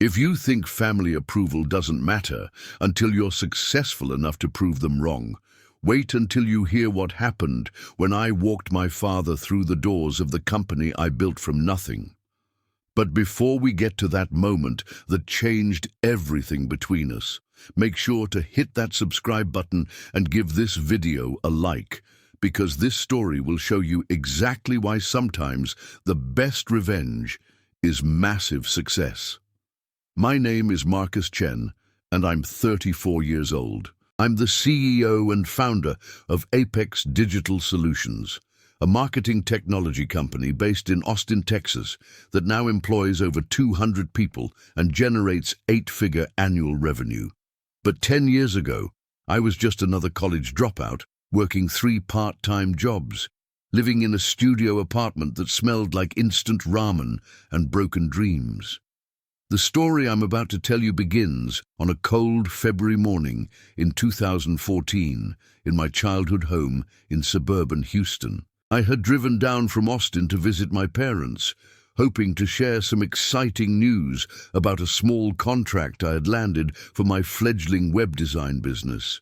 If you think family approval doesn't matter until you're successful enough to prove them wrong, wait until you hear what happened when I walked my father through the doors of the company I built from nothing. But before we get to that moment that changed everything between us, make sure to hit that subscribe button and give this video a like, because this story will show you exactly why sometimes the best revenge is massive success. My name is Marcus Chen, and I'm 34 years old. I'm the CEO and founder of Apex Digital Solutions, a marketing technology company based in Austin, Texas, that now employs over 200 people and generates 8-figure annual revenue. But 10 years ago, I was just another college dropout, working 3 part-time jobs, living in a studio apartment that smelled like instant ramen and broken dreams. The story I'm about to tell you begins on a cold February morning in 2014 in my childhood home in suburban Houston. I had driven down from Austin to visit my parents, hoping to share some exciting news about a small contract I had landed for my fledgling web design business.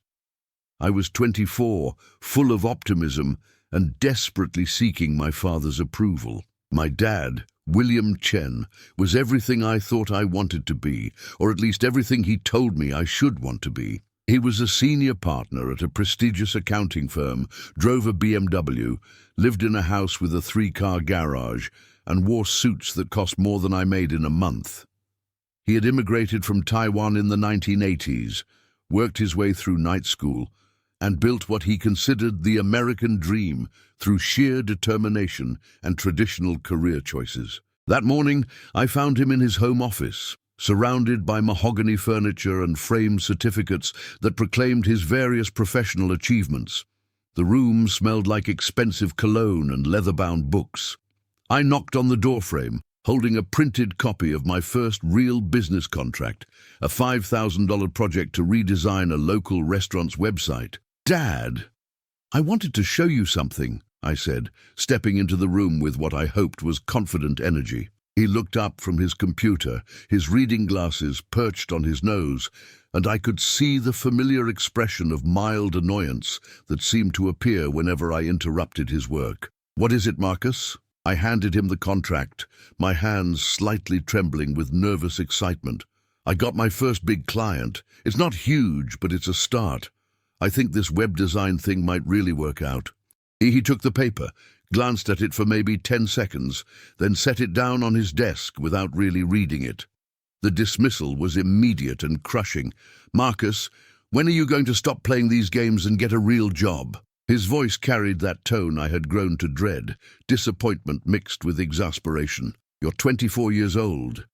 I was 24, full of optimism and desperately seeking my father's approval. My dad, William Chen, was everything I thought I wanted to be, or at least everything he told me I should want to be. He was a senior partner at a prestigious accounting firm, drove a BMW, lived in a house with a 3-car garage, and wore suits that cost more than I made in a month. He had immigrated from Taiwan in the 1980s, worked his way through night school, and built what he considered the American dream through sheer determination and traditional career choices. That morning, I found him in his home office, surrounded by mahogany furniture and framed certificates that proclaimed his various professional achievements. The room smelled like expensive cologne and leather-bound books. I knocked on the doorframe, holding a printed copy of my first real business contract, a $5,000 project to redesign a local restaurant's website. "Dad, I wanted to show you something," I said, stepping into the room with what I hoped was confident energy. He looked up from his computer, his reading glasses perched on his nose, and I could see the familiar expression of mild annoyance that seemed to appear whenever I interrupted his work. "What is it, Marcus?" I handed him the contract, my hands slightly trembling with nervous excitement. "I got my first big client. It's not huge, but it's a start. I think this web design thing might really work out." He took the paper, glanced at it for maybe 10 seconds, then set it down on his desk without really reading it. The dismissal was immediate and crushing. "Marcus, when are you going to stop playing these games and get a real job?" His voice carried that tone I had grown to dread, disappointment mixed with exasperation. "You're 24 years old.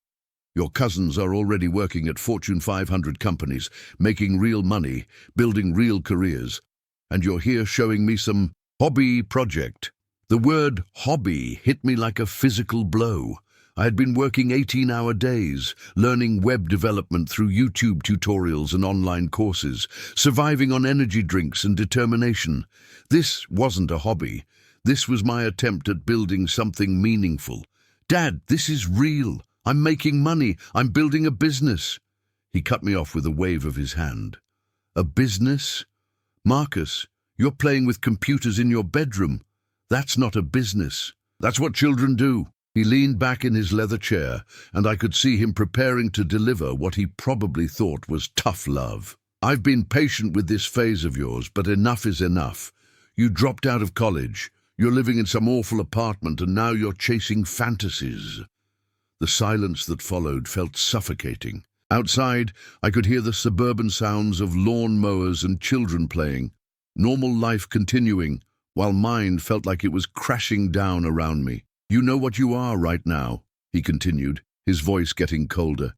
Your cousins are already working at Fortune 500 companies, making real money, building real careers, and you're here showing me some hobby project." The word hobby hit me like a physical blow. I had been working 18-hour days, learning web development through YouTube tutorials and online courses, surviving on energy drinks and determination. This wasn't a hobby. This was my attempt at building something meaningful. "Dad, this is real. I'm making money. I'm building a business." He cut me off with a wave of his hand. "A business? Marcus, you're playing with computers in your bedroom. That's not a business. That's what children do." He leaned back in his leather chair, and I could see him preparing to deliver what he probably thought was tough love. "I've been patient with this phase of yours, but enough is enough. You dropped out of college. You're living in some awful apartment, and now you're chasing fantasies." The silence that followed felt suffocating. Outside, I could hear the suburban sounds of lawn mowers and children playing, normal life continuing, while mine felt like it was crashing down around me. "You know what you are right now," he continued, his voice getting colder.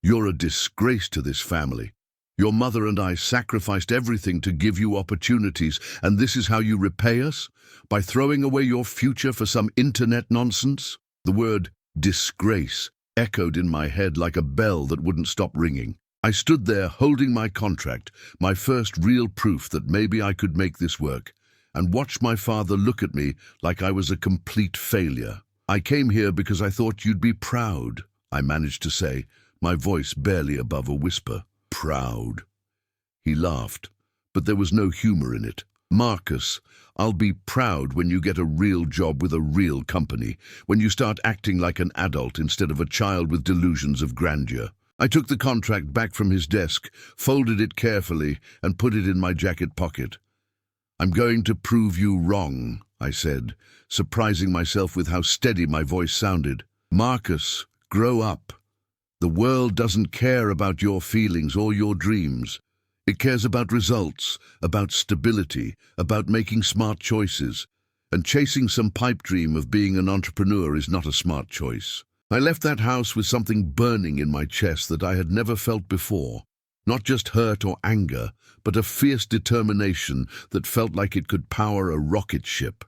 "You're a disgrace to this family. Your mother and I sacrificed everything to give you opportunities, and this is how you repay us? By throwing away your future for some internet nonsense?" The word disgrace echoed in my head like a bell that wouldn't stop ringing. I stood there holding my contract, my first real proof that maybe I could make this work, and watched my father look at me like I was a complete failure. "I came here because I thought you'd be proud," I managed to say, my voice barely above a whisper. "Proud." He laughed, but there was no humor in it. "Marcus, I'll be proud when you get a real job with a real company, when you start acting like an adult instead of a child with delusions of grandeur." I took the contract back from his desk, folded it carefully, and put it in my jacket pocket. "I'm going to prove you wrong," I said, surprising myself with how steady my voice sounded. "Marcus, grow up. The world doesn't care about your feelings or your dreams. It cares about results, about stability, about making smart choices. And chasing some pipe dream of being an entrepreneur is not a smart choice." I left that house with something burning in my chest that I had never felt before. Not just hurt or anger, but a fierce determination that felt like it could power a rocket ship.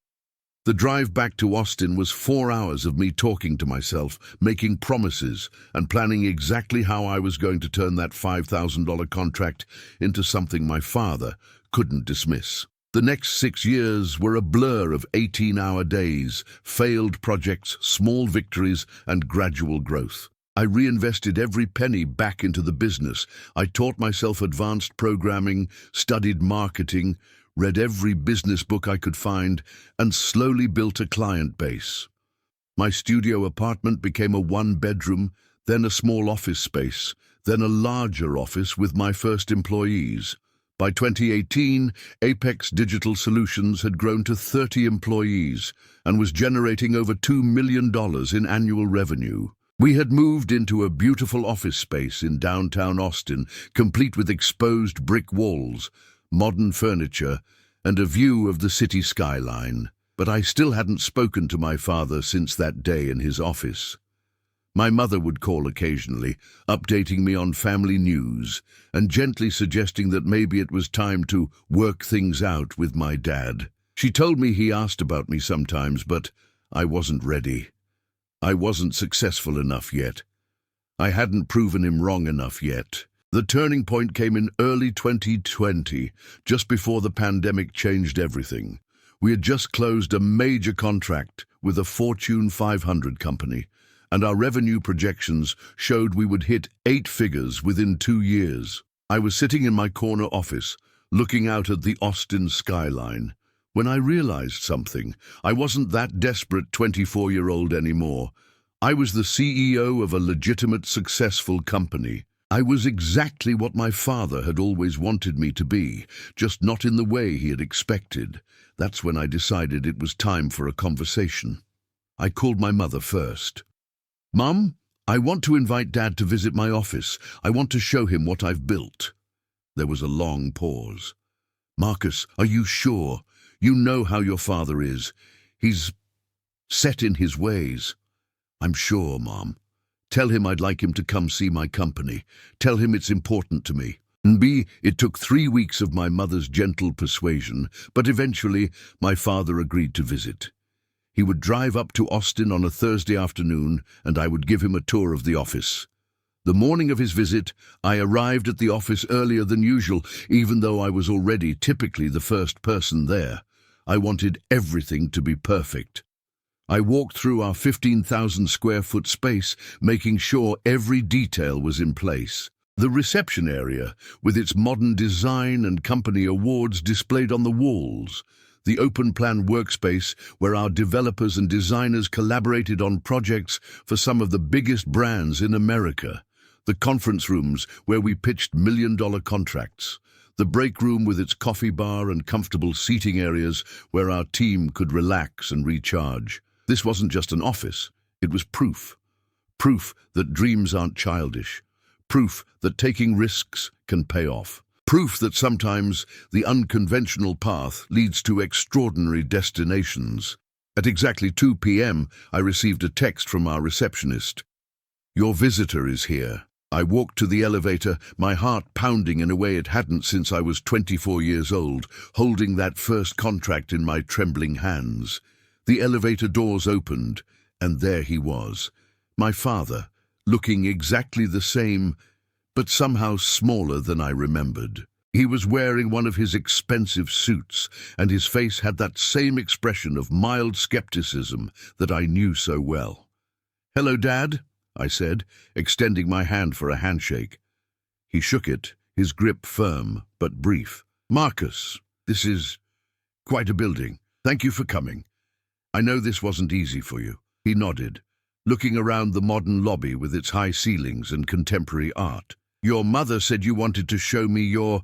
The drive back to Austin was 4 hours of me talking to myself, making promises, and planning exactly how I was going to turn that $5,000 contract into something my father couldn't dismiss. The next 6 years were a blur of 18-hour days, failed projects, small victories, and gradual growth. I reinvested every penny back into the business. I taught myself advanced programming, studied marketing, read every business book I could find, and slowly built a client base. My studio apartment became a one-bedroom, then a small office space, then a larger office with my first employees. By 2018, Apex Digital Solutions had grown to 30 employees and was generating over $2 million in annual revenue. We had moved into a beautiful office space in downtown Austin, complete with exposed brick walls, modern furniture, and a view of the city skyline. But I still hadn't spoken to my father since that day in his office. My mother would call occasionally, updating me on family news and gently suggesting that maybe it was time to work things out with my dad. She told me he asked about me sometimes, but I wasn't ready. I wasn't successful enough yet. I hadn't proven him wrong enough yet. The turning point came in early 2020, just before the pandemic changed everything. We had just closed a major contract with a Fortune 500 company, and our revenue projections showed we would hit 8 figures within 2 years. I was sitting in my corner office, looking out at the Austin skyline, when I realized something. I wasn't that desperate 24-year-old anymore. I was the CEO of a legitimate, successful company. I was exactly what my father had always wanted me to be, just not in the way he had expected. That's when I decided it was time for a conversation. I called my mother first. "Mum, I want to invite Dad to visit my office. I want to show him what I've built." There was a long pause. "Marcus, are you sure? You know how your father is. He's set in his ways." "I'm sure, Mom. Tell him I'd like him to come see my company. Tell him it's important to me." It took 3 weeks of my mother's gentle persuasion, but eventually my father agreed to visit. He would drive up to Austin on a Thursday afternoon, and I would give him a tour of the office. The morning of his visit, I arrived at the office earlier than usual, even though I was already typically the first person there. I wanted everything to be perfect. I walked through our 15,000 square foot space, making sure every detail was in place. The reception area, with its modern design and company awards displayed on the walls. The open-plan workspace where our developers and designers collaborated on projects for some of the biggest brands in America. The conference rooms where we pitched million-dollar contracts. The break room with its coffee bar and comfortable seating areas where our team could relax and recharge. This wasn't just an office, it was proof. Proof that dreams aren't childish. Proof that taking risks can pay off. Proof that sometimes the unconventional path leads to extraordinary destinations. At exactly 2 p.m., I received a text from our receptionist. "Your visitor is here." I walked to the elevator, my heart pounding in a way it hadn't since I was 24 years old, holding that first contract in my trembling hands. The elevator doors opened, and there he was, my father, looking exactly the same, but somehow smaller than I remembered. He was wearing one of his expensive suits, and his face had that same expression of mild skepticism that I knew so well. "Hello, Dad," I said, extending my hand for a handshake. He shook it, his grip firm but brief. Marcus, this is quite a building. Thank you for coming. I know this wasn't easy for you. He nodded, looking around the modern lobby with its high ceilings and contemporary art. Your mother said you wanted to show me your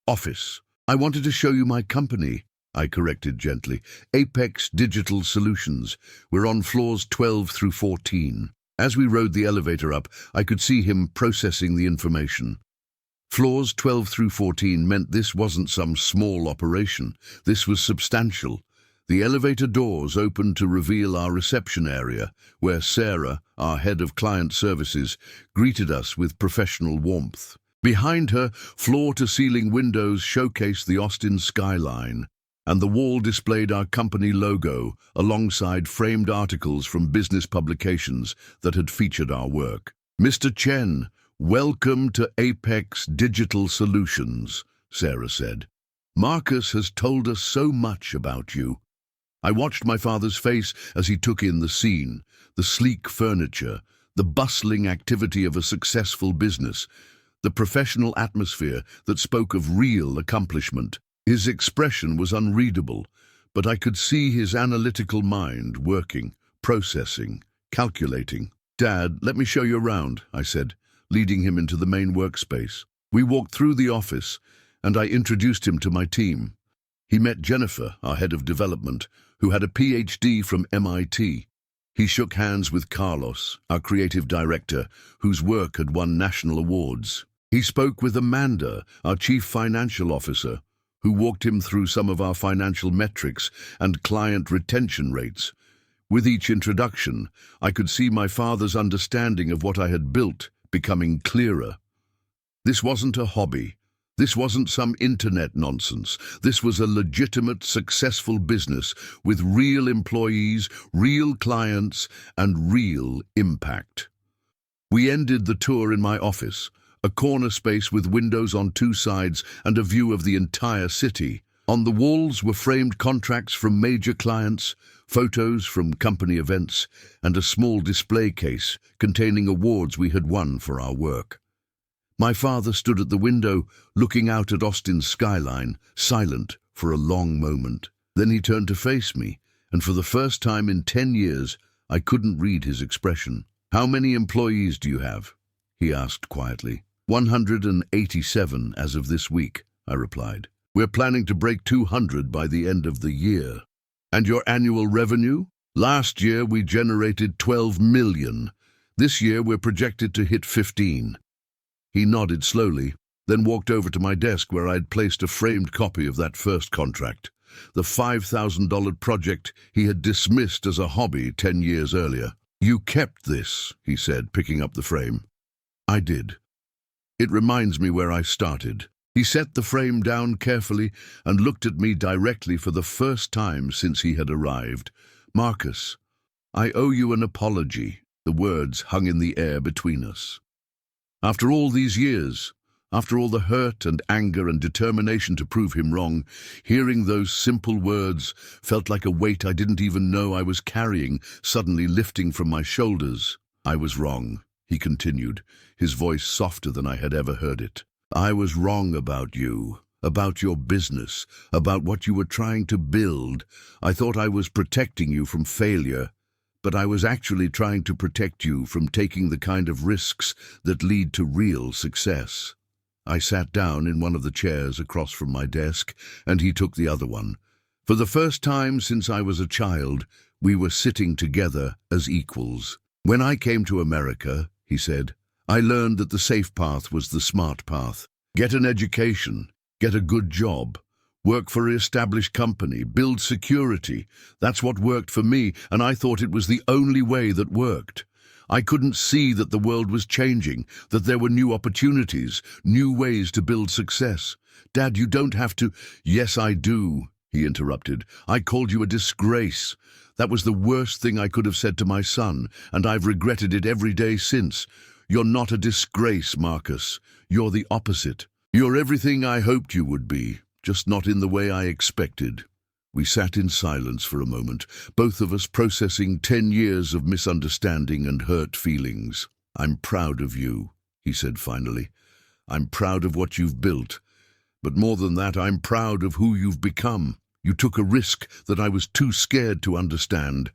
office. I wanted to show you my company, I corrected gently. Apex Digital Solutions. We're on floors 12 through 14. As we rode the elevator up, I could see him processing the information. Floors 12 through 14 meant this wasn't some small operation. This was substantial. The elevator doors opened to reveal our reception area, where Sarah, our head of client services, greeted us with professional warmth. Behind her, floor-to-ceiling windows showcased the Austin skyline, and the wall displayed our company logo alongside framed articles from business publications that had featured our work. Mr. Chen, welcome to Apex Digital Solutions, Sarah said. Marcus has told us so much about you. I watched my father's face as he took in the scene, the sleek furniture, the bustling activity of a successful business, the professional atmosphere that spoke of real accomplishment. His expression was unreadable, but I could see his analytical mind working, processing, calculating. Dad, let me show you around, I said, leading him into the main workspace. We walked through the office, and I introduced him to my team. He met Jennifer, our head of development, who had a PhD from MIT. He shook hands with Carlos, our creative director, whose work had won national awards. He spoke with Amanda, our chief financial officer, who walked him through some of our financial metrics and client retention rates. With each introduction, I could see my father's understanding of what I had built becoming clearer. This wasn't a hobby. This wasn't some internet nonsense. This was a legitimate, successful business with real employees, real clients, and real impact. We ended the tour in my office, a corner space with windows on two sides and a view of the entire city. On the walls were framed contracts from major clients, photos from company events, and a small display case containing awards we had won for our work. My father stood at the window, looking out at Austin's skyline, silent for a long moment. Then he turned to face me, and for the first time in 10 years, I couldn't read his expression. How many employees do you have? He asked quietly. 187 as of this week, I replied. We're planning to break 200 by the end of the year. And your annual revenue? Last year we generated 12 million. This year we're projected to hit 15. He nodded slowly, then walked over to my desk where I'd placed a framed copy of that first contract, the $5,000 project he had dismissed as a hobby 10 years earlier. You kept this, he said, picking up the frame. I did. It reminds me where I started. He set the frame down carefully and looked at me directly for the first time since he had arrived. Marcus, I owe you an apology. The words hung in the air between us. After all these years, after all the hurt and anger and determination to prove him wrong, hearing those simple words felt like a weight I didn't even know I was carrying, suddenly lifting from my shoulders. I was wrong, he continued, his voice softer than I had ever heard it. I was wrong about you, about your business, about what you were trying to build. I thought I was protecting you from failure, but I was actually trying to protect you from taking the kind of risks that lead to real success. I sat down in one of the chairs across from my desk, and he took the other one. For the first time since I was a child, we were sitting together as equals. When I came to America, he said, I learned that the safe path was the smart path. Get an education, get a good job, work for an established company, build security. That's what worked for me, and I thought it was the only way that worked. I couldn't see that the world was changing, that there were new opportunities, new ways to build success. Dad, you don't have to— Yes, I do, he interrupted. I called you a disgrace. That was the worst thing I could have said to my son, and I've regretted it every day since. You're not a disgrace, Marcus. You're the opposite. You're everything I hoped you would be, just not in the way I expected. We sat in silence for a moment, both of us processing 10 years of misunderstanding and hurt feelings. "I'm proud of you," he said finally. "I'm proud of what you've built. But more than that, I'm proud of who you've become. You took a risk that I was too scared to understand,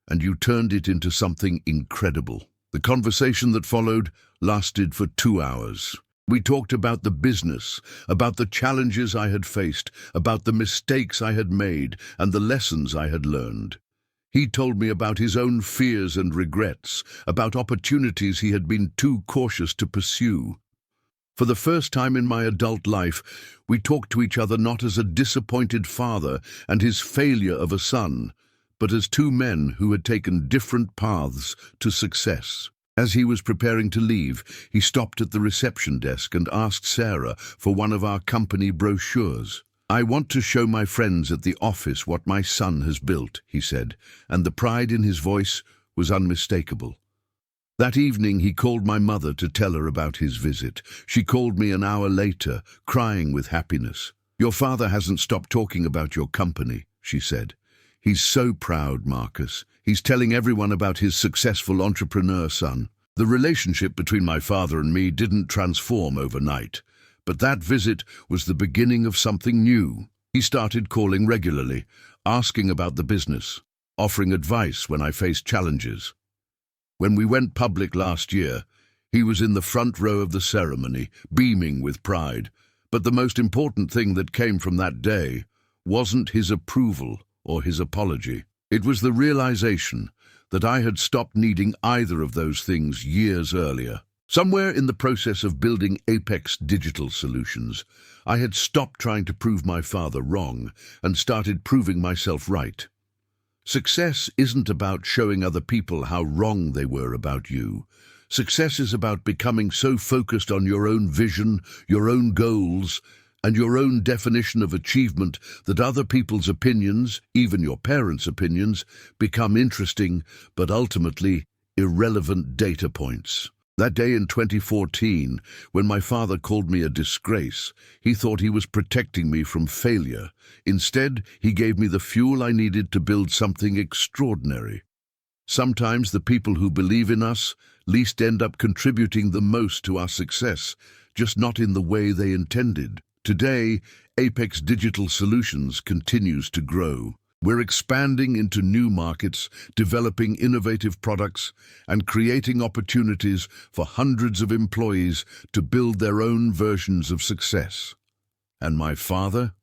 and you turned it into something incredible." The conversation that followed lasted for 2 hours. We talked about the business, about the challenges I had faced, about the mistakes I had made, and the lessons I had learned. He told me about his own fears and regrets, about opportunities he had been too cautious to pursue. For the first time in my adult life, we talked to each other not as a disappointed father and his failure of a son, but as two men who had taken different paths to success. As he was preparing to leave, he stopped at the reception desk and asked Sarah for one of our company brochures. "I want to show my friends at the office what my son has built," he said, and the pride in his voice was unmistakable. That evening he called my mother to tell her about his visit. She called me an hour later, crying with happiness. "Your father hasn't stopped talking about your company," she said. "He's so proud, Marcus. He's telling everyone about his successful entrepreneur son." The relationship between my father and me didn't transform overnight, but that visit was the beginning of something new. He started calling regularly, asking about the business, offering advice when I faced challenges. When we went public last year, he was in the front row of the ceremony, beaming with pride. But the most important thing that came from that day wasn't his approval or his apology. It was the realization that I had stopped needing either of those things years earlier. Somewhere in the process of building Apex Digital Solutions, I had stopped trying to prove my father wrong and started proving myself right. Success isn't about showing other people how wrong they were about you. Success is about becoming so focused on your own vision, your own goals, and your own definition of achievement that other people's opinions, even your parents' opinions, become interesting but ultimately irrelevant data points. That day in 2014, when my father called me a disgrace, he thought he was protecting me from failure. Instead, he gave me the fuel I needed to build something extraordinary. Sometimes the people who believe in us least end up contributing the most to our success, just not in the way they intended. Today, Apex Digital Solutions continues to grow. We're expanding into new markets, developing innovative products, and creating opportunities for hundreds of employees to build their own versions of success. And my father?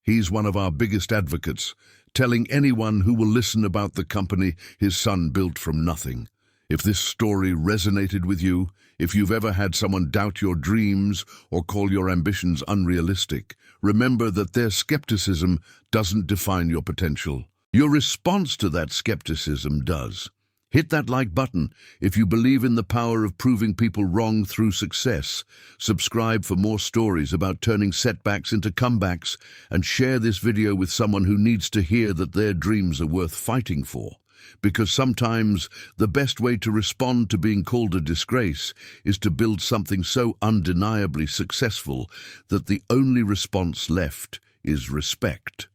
He's one of our biggest advocates, telling anyone who will listen about the company his son built from nothing. If this story resonated with you, if you've ever had someone doubt your dreams or call your ambitions unrealistic, remember that their skepticism doesn't define your potential. Your response to that skepticism does. Hit that like button if you believe in the power of proving people wrong through success. Subscribe for more stories about turning setbacks into comebacks, and share this video with someone who needs to hear that their dreams are worth fighting for. Because sometimes the best way to respond to being called a disgrace is to build something so undeniably successful that the only response left is respect.